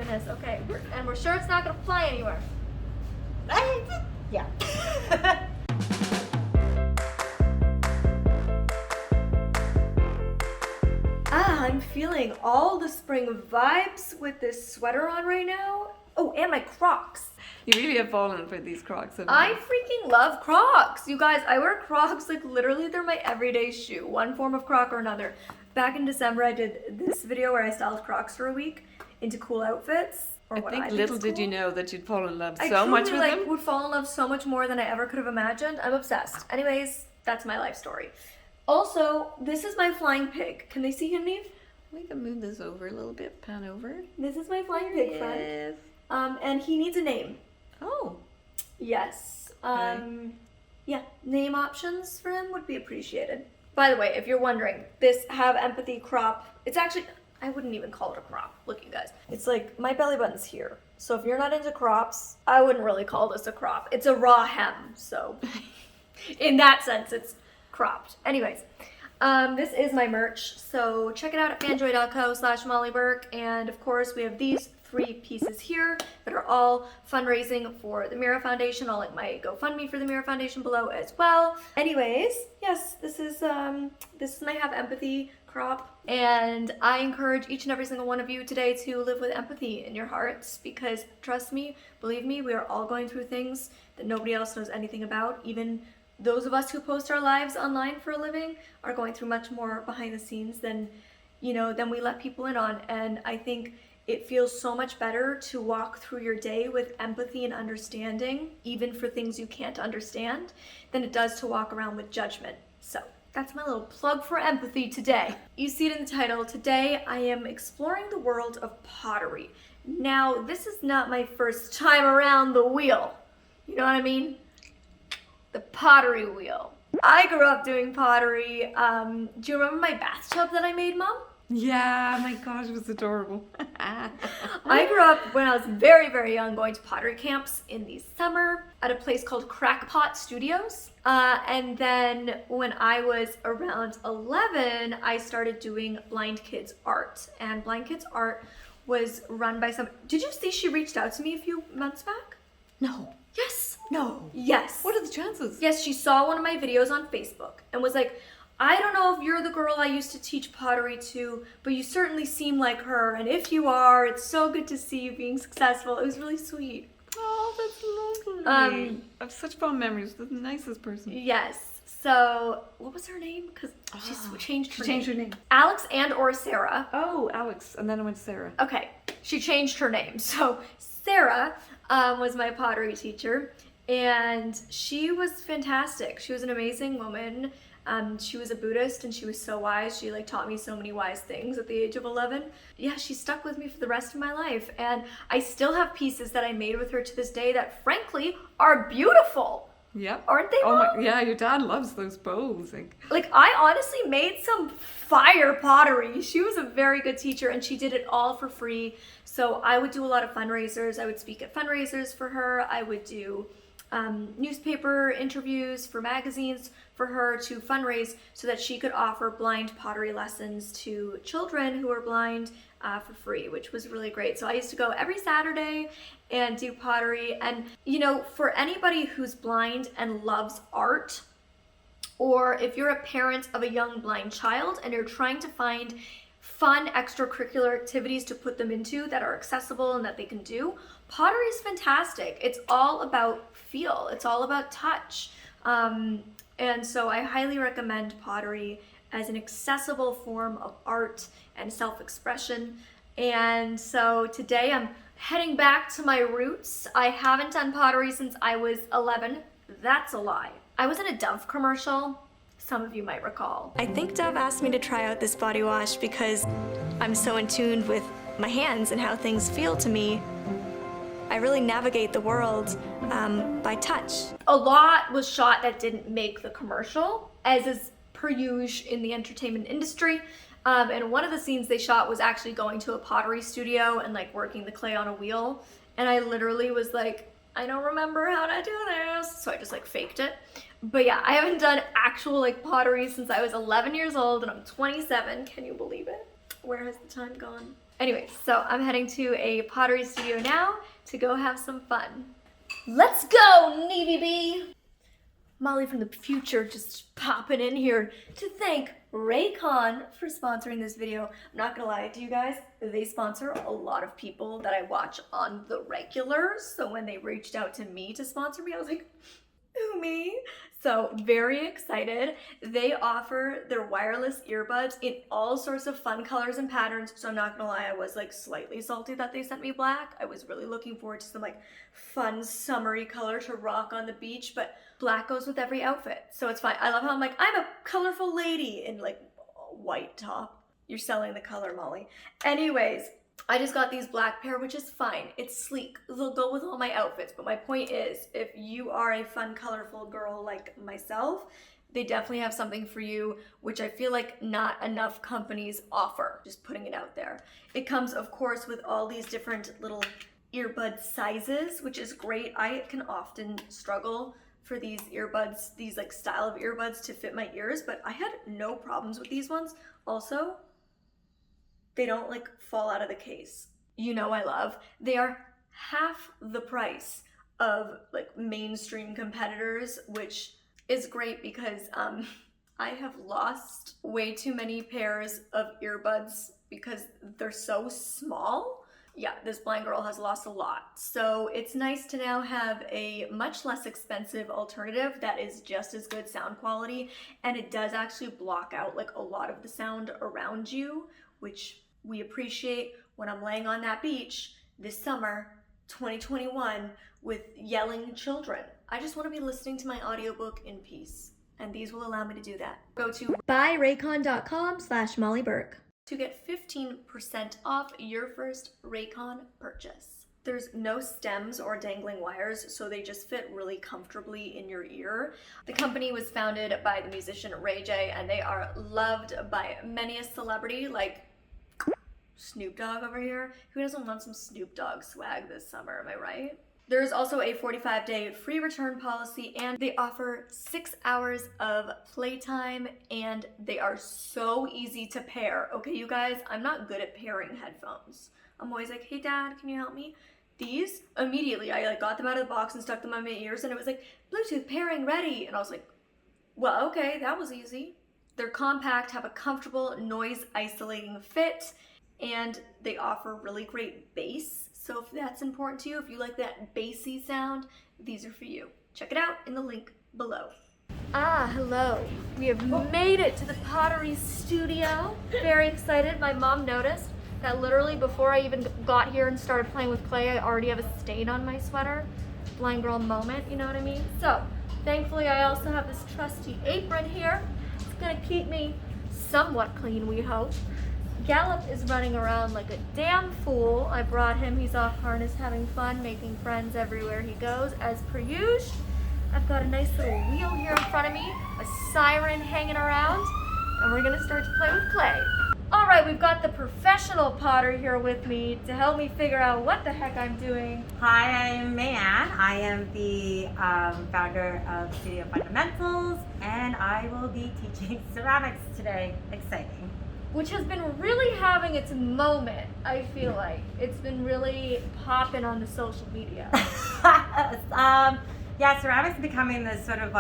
goodness. Okay, we're sure it's not gonna fly anywhere. Yeah. I'm feeling all the spring vibes with this sweater on right now. Oh, and my Crocs. You really have fallen for these Crocs. I freaking love Crocs. You guys, I wear Crocs like literally they're my everyday shoe, one form of Croc or another. Back in December, I did this video where I styled Crocs for a week into cool outfits. I think little did you know that you'd fall in love I so much with I them. would fall in love so much more than I ever could have imagined. I'm obsessed. Anyways, that's my life story. Also, this is my flying pig. Can they see him, Neve? We can move this over a little bit, pan over. This is my flying pig friend. And he needs a name. Oh. Yes. Okay. Yeah, name options for him would be appreciated. By the way, if you're wondering, this Have Empathy crop, it's actually, I wouldn't even call it a crop. Look, you guys. It's like, my belly button's here. So if you're not into crops, I wouldn't really call this a crop. It's a raw hem, so in that sense, it's cropped. Anyways, this is my merch, so check it out at fanjoy.co/mollyburke, and of course we have these 3 pieces here that are all fundraising for the Mira Foundation. I'll link my GoFundMe for the Mira Foundation below as well. Anyways, yes, this is my Have Empathy crop, and I encourage each and every single one of you today to live with empathy in your hearts, because trust me, believe me, we are all going through things that nobody else knows anything about. Even those of us who post our lives online for a living are going through much more behind the scenes than we let people in on. And I think it feels so much better to walk through your day with empathy and understanding, even for things you can't understand, than it does to walk around with judgment. So that's my little plug for empathy today. You see it in the title. Today I am exploring the world of pottery. Now, this is not my first time around the wheel. You know what I mean? The pottery wheel. I grew up doing pottery. Do you remember my bathtub that I made, Mom? Yeah, my gosh, it was adorable. I grew up when I was very, very young going to pottery camps in the summer at a place called Crackpot Studios. And then when I was around 11, I started doing Blind Kids Art. And Blind Kids Art was run by some... Did you see she reached out to me a few months back? No. Yes. No. Yes. What are the chances? Yes, she saw one of my videos on Facebook and was like, I don't know if you're the girl I used to teach pottery to, but you certainly seem like her. And if you are, it's so good to see you being successful. It was really sweet. Oh, that's lovely. I have such fond memories. The nicest person. Yes. So, what was her name? Because she changed her name. Alex and or Sarah. Oh, Alex. And then I went to Sarah. Okay. She changed her name. So, Sarah was my pottery teacher. And she was fantastic. She was an amazing woman. She was a Buddhist and she was so wise. She taught me so many wise things at the age of 11. Yeah, she stuck with me for the rest of my life. And I still have pieces that I made with her to this day that frankly are beautiful. Yep. Aren't they? Oh my, yeah, your dad loves those bowls. Like I honestly made some fire pottery. She was a very good teacher and she did it all for free. So I would do a lot of fundraisers. I would speak at fundraisers for her. I would do newspaper interviews for magazines for her to fundraise so that she could offer blind pottery lessons to children who are blind for free, which was really great. So I used to go every Saturday and do pottery. And for anybody who's blind and loves art, or if you're a parent of a young blind child and you're trying to find fun extracurricular activities to put them into that are accessible and that they can do, pottery is fantastic. It's all about feel. It's all about touch. And so I highly recommend pottery as an accessible form of art and self-expression. And so today I'm heading back to my roots. I haven't done pottery since I was 11. That's a lie. I was in a Dove commercial. Some of you might recall. I think Dove asked me to try out this body wash because I'm so in tune with my hands and how things feel to me. I really navigate the world by touch. A lot was shot that didn't make the commercial, as is per usual in the entertainment industry. And one of the scenes they shot was actually going to a pottery studio and working the clay on a wheel. And I literally was like, I don't remember how to do this. So I just faked it. But yeah, I haven't done actual pottery since I was 11 years old and I'm 27. Can you believe it? Where has the time gone? Anyway, so I'm heading to a pottery studio now to go have some fun. Let's go, Navy Bee! Molly from the future just popping in here to thank Raycon for sponsoring this video. I'm not gonna lie to you guys, they sponsor a lot of people that I watch on the regular. So when they reached out to me to sponsor me, I was like, who, me? So very excited. They offer their wireless earbuds in all sorts of fun colors and patterns. So I'm not gonna lie, I was like slightly salty that they sent me black. I was really looking forward to some like fun summery color to rock on the beach, but black goes with every outfit. So it's fine. I love how I'm like, I'm a colorful lady in like a white top. You're selling the color, Molly. Anyways, I just got these black pair, which is fine. It's sleek. They'll go with all my outfits. But my point is, if you are a fun, colorful girl like myself, they definitely have something for you, which I feel like not enough companies offer. Just putting it out there. It comes, of course, with all these different little earbud sizes, which is great. I can often struggle for these earbuds, these like style of earbuds to fit my ears, but I had no problems with these ones. Also, they don't like fall out of the case. You know I love. They are half the price of like mainstream competitors, which is great because I have lost way too many pairs of earbuds because they're so small. Yeah, this blind girl has lost a lot. So it's nice to now have a much less expensive alternative that is just as good sound quality, and it does actually block out like a lot of the sound around you, which we appreciate when I'm laying on that beach this summer, 2021, with yelling children. I just want to be listening to my audiobook in peace, and these will allow me to do that. Go to buyraycon.com/mollyburke to get 15% off your first Raycon purchase. There's no stems or dangling wires, so they just fit really comfortably in your ear. The company was founded by the musician Ray J, and they are loved by many a celebrity, like Snoop Dogg over here. Who doesn't want some Snoop Dogg swag this summer, am I right? There's also a 45-day free return policy, and they offer 6 hours of playtime, and they are so easy to pair. Okay, you guys, I'm not good at pairing headphones. I'm always like, hey dad, can you help me? These, immediately, I like got them out of the box and stuck them on my ears, and it was like, Bluetooth pairing ready. And I was like, well, okay, that was easy. They're compact, have a comfortable noise isolating fit, and they offer really great bass. So if that's important to you, if you like that bassy sound, these are for you. Check it out in the link below. Ah, hello. We have made it to the pottery studio. Very excited. My mom noticed that literally before I even got here and started playing with clay, I already have a stain on my sweater. Blind girl moment, you know what I mean? So, thankfully I also have this trusty apron here. It's gonna keep me somewhat clean, we hope. Gallop is running around like a damn fool. I brought him, he's off harness having fun, making friends everywhere he goes, as per usual. I've got a nice little wheel here in front of me, a siren hanging around, and we're gonna start to play with clay. All right, we've got the professional potter here with me to help me figure out what the heck I'm doing. Hi, I'm Mayanne. I am the founder of Studio Fundamentals, and I will be teaching ceramics today. Exciting. Which has been really having its moment, I feel like. It's been really popping on the social media. Yeah, ceramics is becoming this sort of,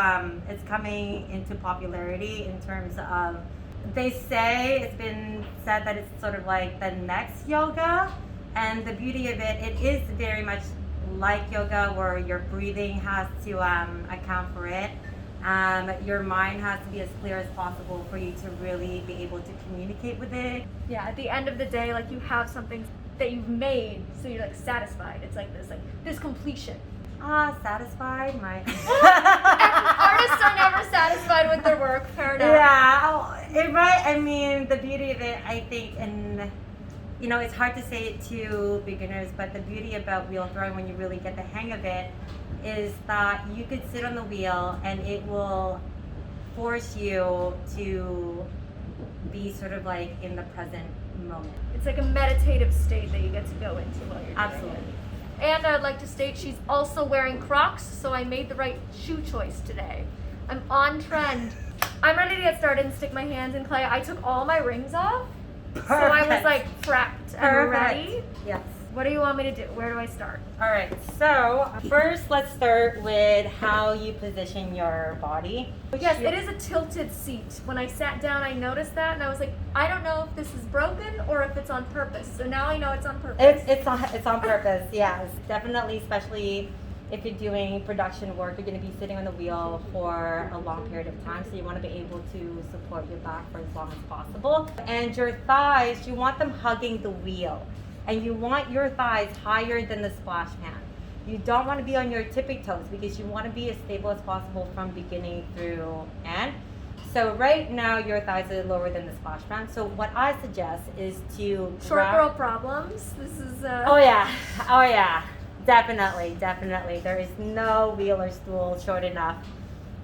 it's coming into popularity in terms of, they say, it's been said that it's sort of like the next yoga, and the beauty of it, it is very much like yoga where your breathing has to account for it. Your mind has to be as clear as possible for you to really be able to communicate with it. Yeah, at the end of the day, like you have something that you've made, so you're like satisfied. It's like this completion. Satisfied? Artists are never satisfied with their work, fair enough. Yeah, right. I mean, the beauty of it, I think, and you know, it's hard to say it to beginners, but the beauty about wheel throwing when you really get the hang of it is that you could sit on the wheel and it will force you to be sort of like in the present moment. It's like a meditative state that you get to go into while you're doing Absolutely. it. And I'd like to state she's also wearing Crocs, so I made the right shoe choice today. I'm on trend. I'm ready to get started and stick my hands in clay. I took all my rings off So I was like prepped and ready. Yes. What do you want me to do? Where do I start? All right, so first let's start with how you position your body. Yes, it is a tilted seat. When I sat down, I noticed that, and I was like, I don't know if this is broken or if it's on purpose. So now I know it's on purpose. It's on purpose, yes. Definitely, especially if you're doing production work, you're going to be sitting on the wheel for a long period of time, so you want to be able to support your back for as long as possible. And your thighs, you want them hugging the wheel. And you want your thighs higher than the splash pan. You don't want to be on your tippy toes because you want to be as stable as possible from beginning through end. So right now your thighs are lower than the splash pan. So what I suggest is to Short girl problems. This is Oh yeah, definitely. There is no wheel or stool short enough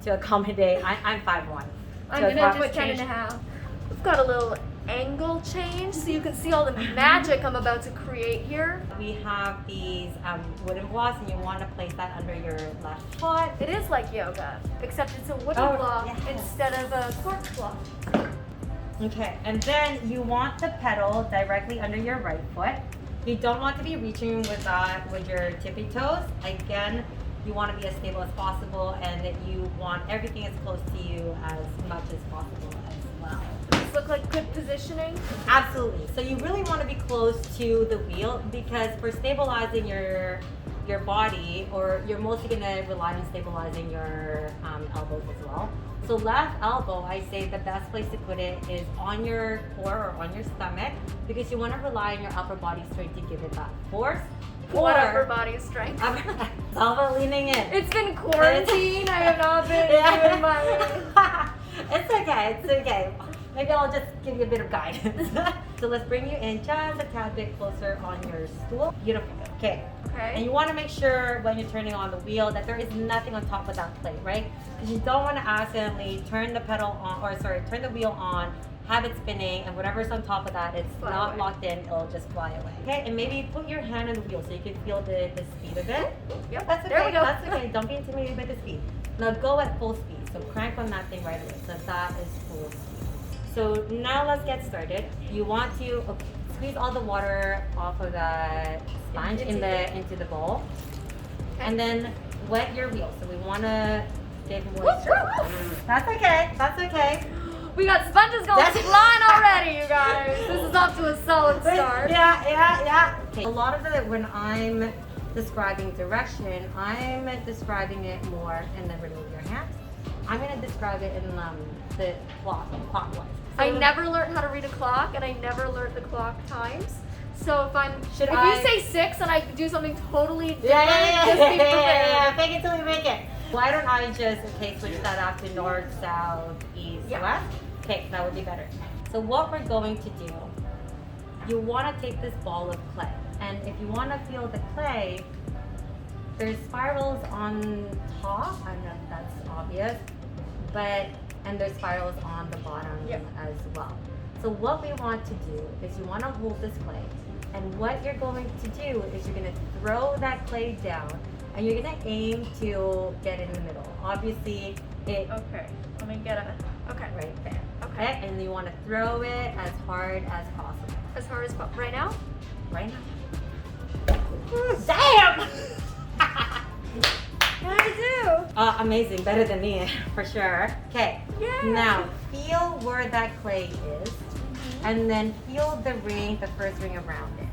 to accommodate. I'm 5'1". I'm gonna put 10.5. We've got a little angle change so you can see all the magic I'm about to create here. We have these wooden blocks, and you want to place that under your left foot. It is like yoga, except it's a wooden block instead of a cork block. Okay, and then you want the pedal directly under your right foot. You don't want to be reaching with your tippy toes. Again, you want to be as stable as possible, and that you want everything as close to you as much as possible as well. Look like good positioning? Absolutely. So you really want to be close to the wheel, because for stabilizing your body, or you're mostly going to rely on stabilizing your elbows as well. So left elbow, I say the best place to put it is on your core or on your stomach, because you want to rely on your upper body strength to give it that force. What upper body strength? It's all about leaning in. It's been quarantine. I have not been doing my... It's okay. Maybe I'll just give you a bit of guidance. So let's bring you in just a tad bit closer on your stool. Beautiful. Okay. And you want to make sure when you're turning on the wheel that there is nothing on top of that plate, right? Because you don't want to accidentally turn the turn the wheel on, have it spinning, and whatever's on top of that, it's not locked in, it'll just fly away. Okay, and maybe put your hand on the wheel so you can feel the speed of it. Yep, that's okay. There we go. That's okay. Don't be intimidated by the speed. Now go at full speed. So crank on that thing right away. So that is full speed. So now let's get started. You want to squeeze all the water off of that sponge into the bowl, and then wet your wheel. So we want to get moisture. That's okay. We got sponges going flying already, you guys. This is off to a solid start. Yeah. Okay. A lot of it, when I'm describing direction, I'm describing it more, and then remove your hands. I'm going to describe it in the clockwise. So I never learned how to read a clock, and I never learned the clock times. So if you say 6 and I do something totally different, just be prepared. Yeah, fake it till you make it. Why don't I just switch that out to north, south, east, west? Okay, that would be better. So what we're going to do, you want to take this ball of clay, and if you want to feel the clay, there's spirals on top. I don't know if that's obvious, and there's spirals on the bottom as well. So what we want to do is you want to hold this clay, and what you're going to do is you're going to throw that clay down, and you're going to aim to get in the middle. Obviously, Okay, let me get it. Okay. Right there. Okay, and you want to throw it as hard as possible. As hard as possible. Right now? Right now. Damn! What did I do? Amazing, better than me, for sure. Okay, now feel where that clay is, and then feel the first ring around it.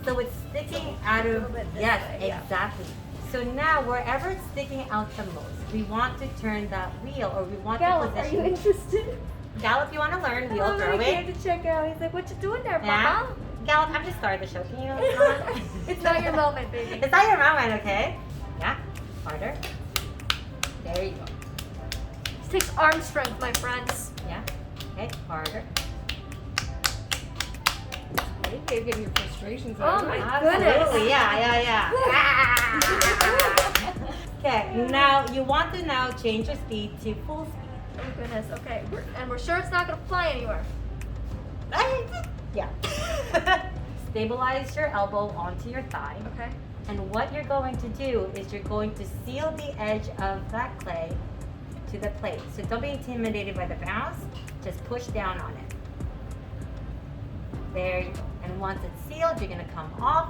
So it's sticking out of, exactly. So now, wherever it's sticking out the most, we want to turn that wheel, or we want to position. Are you interested? Gallop, you want to learn wheel throwing? He came to check out. He's like, what you doing there, Mama? Gallop, I'm just starting the show. Can you? It's not your moment, baby. It's not your moment, okay? Yeah, harder. There you go. This takes arm strength, my friends. Yeah, okay, harder. You gave your frustrations Oh my goodness. Absolutely, yeah. Okay, now you want to change your speed to full speed. Oh goodness, okay. We're sure it's not going to fly anywhere. Yeah. Stabilize your elbow onto your thigh. Okay. And what you're going to do is you're going to seal the edge of that clay to the plate. So don't be intimidated by the bounce, just push down on it. There you go. And once it's sealed, you're gonna come off.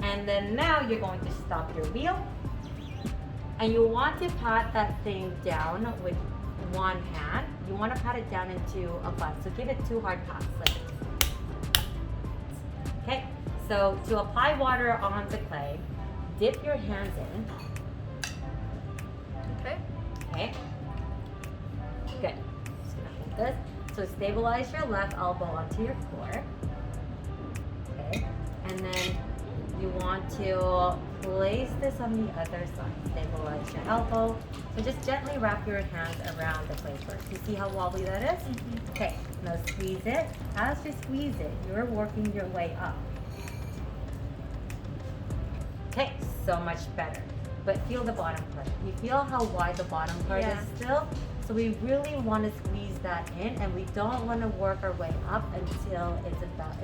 And then now you're going to stop your wheel. And you want to pat that thing down with one hand. You want to pat it down into a bun. So give it 2 hard pats like this. Okay, so to apply water on the clay, dip your hands in. Okay. Okay. Good. Just gonna hold this. So stabilize your left elbow onto your floor. Okay. And then you want to place this on the other side. Stabilize your elbow. So just gently wrap your hands around the clay first. You see how wobbly that is? Mm-hmm. Okay. Now squeeze it. As you squeeze it, you're working your way up. Okay. So much better. But feel the bottom part. You feel how wide the bottom part Yeah. is still? So we really want to squeeze that in, and we don't want to work our way up until it's about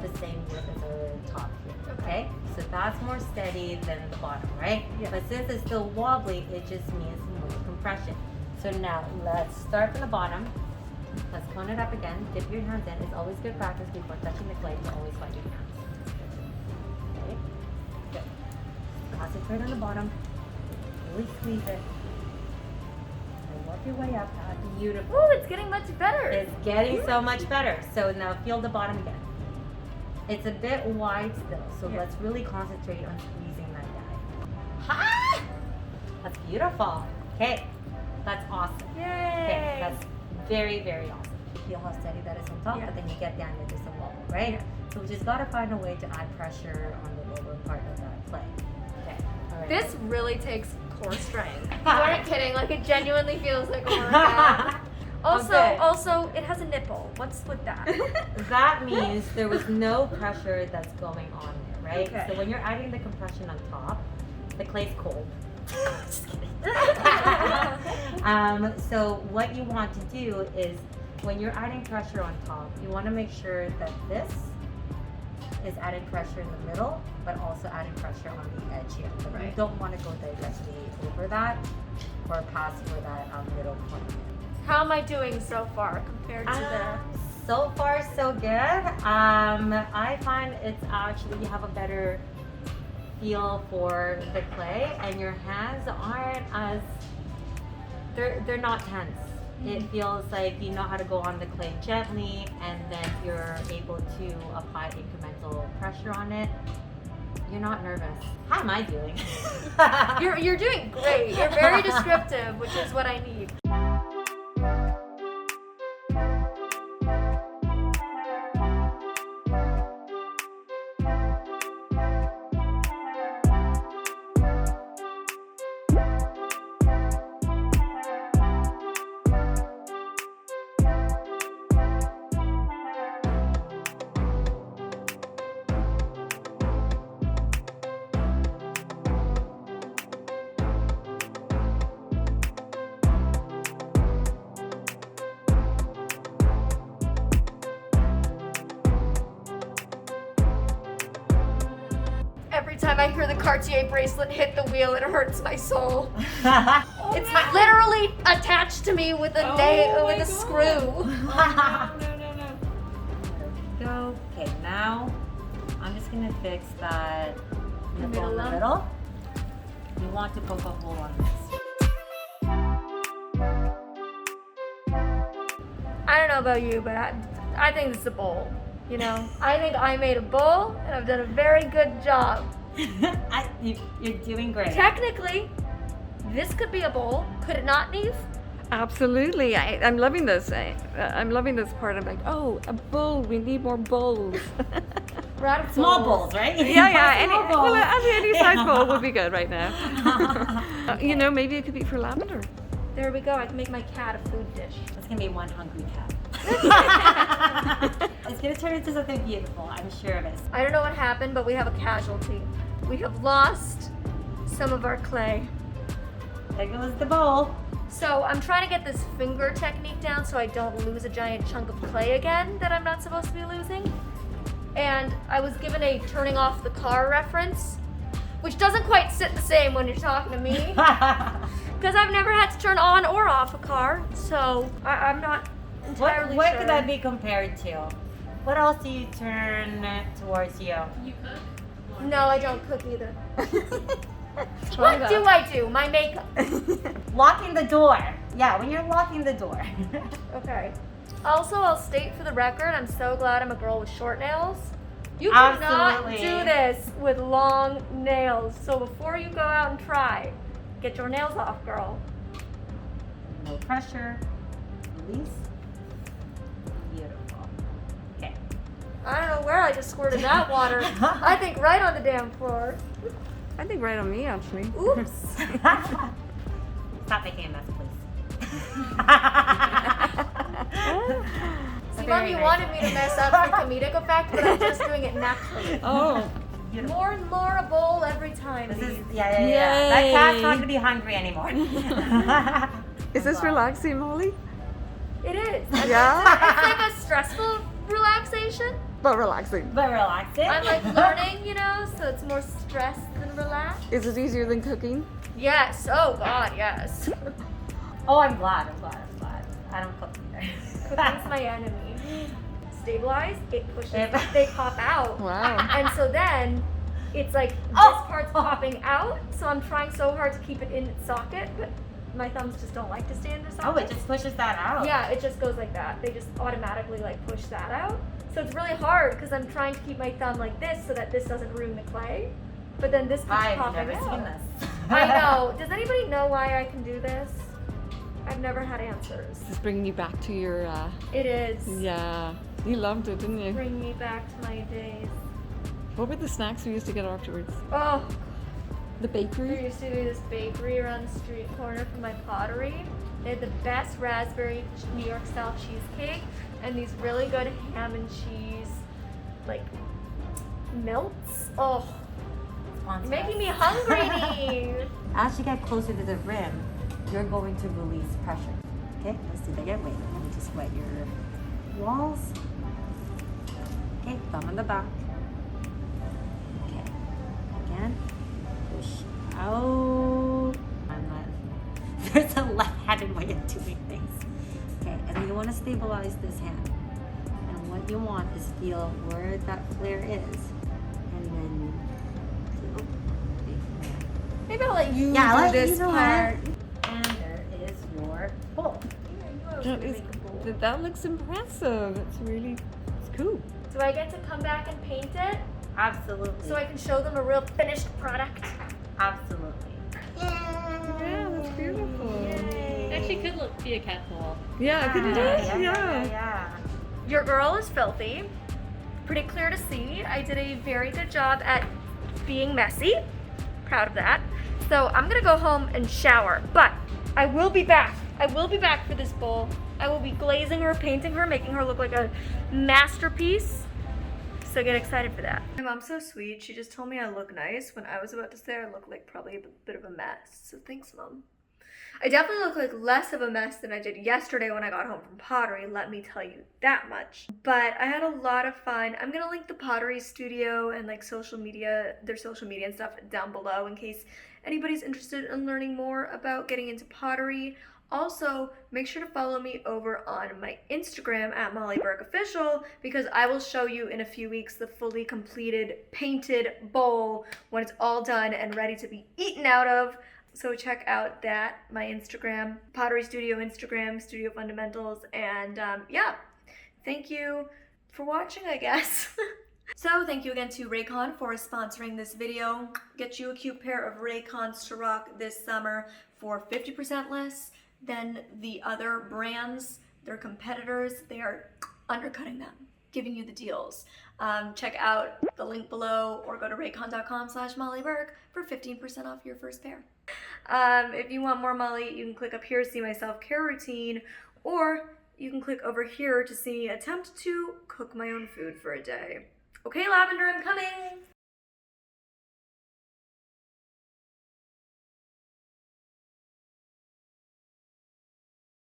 the same width as the top here. Okay? So that's more steady than the bottom, right? Yeah. But since it's still wobbly, it just means more compression. So now let's start from the bottom. Let's cone it up again. Dip your hands in. It's always good practice before touching the clay to always wipe your hands. Okay? Good. Concentrate on the bottom. Really squeeze it. And work your way up. Beautiful. Ooh, it's getting much better. It's getting so much better. So now feel the bottom again. It's a bit wide still, so Yeah. let's really concentrate on squeezing that down. Ha! That's beautiful. Okay, that's awesome. Yay! Okay, that's very, very awesome. You feel how steady that is on top, Yeah. but then you get down into some wobble, right? Yeah. So we just gotta find a way to add pressure on the lower part of that clay. Okay, all right. This really takes core strength. You aren't kidding. Like it genuinely feels like a workout. Okay. Also, it has a nipple. What's with that? That means there was no pressure that's going on there, right? Okay. So when you're adding the compression on top, the clay's cold. Just kidding. So what you want to do is when you're adding pressure on top, you want to make sure that this is adding pressure in the middle, but also adding pressure on the edge here. But you Right. don't want to go directly over that or pass over that middle point. How am I doing so far compared to So far, so good. I find it's actually you have a better feel for the clay, and your hands aren't as they're not tense. It feels like you know how to go on the clay gently, and then you're able to apply incremental pressure on it. You're not nervous. How am I doing? You're doing great. You're very descriptive, which is what I need. Every time I hear the Cartier bracelet hit the wheel, it hurts my soul. It's literally attached to me with a with a screw. No. Go. Okay, now I'm just gonna fix that nipple in the lump? middle. You want to poke a hole on this. I don't know about you, but I think this is a bowl. You know, I think I made a bowl, and I've done a very good job. You're doing great. Technically, this could be a bowl. Could it not, Neve? Absolutely. I'm loving this. I'm loving this part. I'm like, oh, a bowl. We need more bowls. We're out of Small bowls, right? yeah. Small bowls. Any size bowl would be good right now. You know, maybe it could be for lavender. There we go. I can make my cat a food dish. It's gonna be one hungry cat. It's gonna turn into something beautiful. I'm sure of it. I don't know what happened, but we have a casualty. We have lost some of our clay. There goes the bowl. So I'm trying to get this finger technique down so I don't lose a giant chunk of clay again that I'm not supposed to be losing. And I was given a turning off the car reference, which doesn't quite sit the same when you're talking to me. Because I've never had to turn on or off a car, so I'm not entirely What sure. could that be compared to? What else do you turn towards you? You cook? No, I don't cook either. Try What do I do? My makeup. Locking the door. Yeah, when you're locking the door. Okay. Also, I'll state for the record, I'm so glad I'm a girl with short nails. You Absolutely. cannot do this with long nails. So before you go out and try, get your nails off, girl. No pressure. Release. Beautiful. Okay. I don't know where I just squirted that water. I think right on the damn floor. I think right on me, actually. Oops. Stop making a mess, please. See, Very Mom, you nice. wanted me to mess up for comedic effect, but I'm just doing it naturally. Oh, Beautiful. More and more a bowl every time. This is, Eve. yeah. That Yay. cat's not gonna be hungry anymore. is this relaxing, Molly? It is. Yeah? It's like a stressful relaxation. But relaxing. But relaxing. I'm like learning, you know, so it's more stress than relax. Is it easier than cooking? Yes. Oh God, yes. Oh, I'm glad. I don't cook either. Cooking's my enemy. Stabilize, it pushes, If- they pop out. Wow. And so then it's like this Oh! part's popping out, so I'm trying so hard to keep it in its socket, but my thumbs just don't like to stay in their socket. Oh, it just pushes that out. Yeah, it just goes like that. They just automatically like push that out. So it's really hard because I'm trying to keep my thumb like this so that this doesn't ruin the clay. But then this keeps I've popping never out. seen this. I know. Does anybody know why I can do this? I've never had answers. This is bringing you back to your, It is. yeah. You loved it, didn't you? Bring me back to my days. What were the snacks we used to get afterwards? Oh, The there bakery? used to be this bakery around the street corner from my Pottery. They had the best raspberry New York style cheesecake and these really good ham and cheese like melts. Oh, Sponsor you're making us. me hungry. As you get closer to the rim, you're going to release pressure. Okay, let's do that again. Wait, let me just wet your walls. Okay, thumb on the back. Okay, again, push out. I'm not, there's a left-handed way of doing things. Okay, and then you want to stabilize this hand. And what you want is feel where that flare is. And then, oh, okay. Maybe I'll let you Yeah, do let this you go part. ahead. And there is your bowl. That looks impressive. It's really, it's cool. Do I get to come back and paint it Absolutely. so I can show them a real finished product? Absolutely. Yeah, that's beautiful. Actually, could be a cat wall. Yeah, could you do it? Yeah. Your girl is filthy. Pretty clear to see. I did a very good job at being messy. Proud of that. So I'm gonna go home and shower, but I will be back. I will be back for this bowl. I will be glazing her, painting her, making her look like a masterpiece. So get excited for that. My mom's so sweet. She just told me I look nice when I was about to say I look like probably a bit of a mess. So thanks, Mom. I definitely look like less of a mess than I did yesterday when I got home from Pottery, let me tell you that much. But I had a lot of fun. I'm gonna link the Pottery studio and like social media, their social media and stuff down below in case anybody's interested in learning more about getting into pottery. Also, make sure to follow me over on my Instagram at Molly Burke Official because I will show you in a few weeks the fully completed painted bowl when it's all done and ready to be eaten out of. So check out that, my Instagram, Pottery Studio Instagram, Studio Fundamentals, and yeah, thank you for watching, I guess. So thank you again to Raycon for sponsoring this video. Get you a cute pair of Raycons to rock this summer for 50% less than the other brands, their competitors. They are undercutting them, giving you the deals. Check out the link below or go to raycon.com/MollyBurke for 15% off your first pair. If you want more Molly, you can click up here to see my self-care routine, or you can click over here to see me attempt to cook my own food for a day. Okay, Lavender, I'm coming!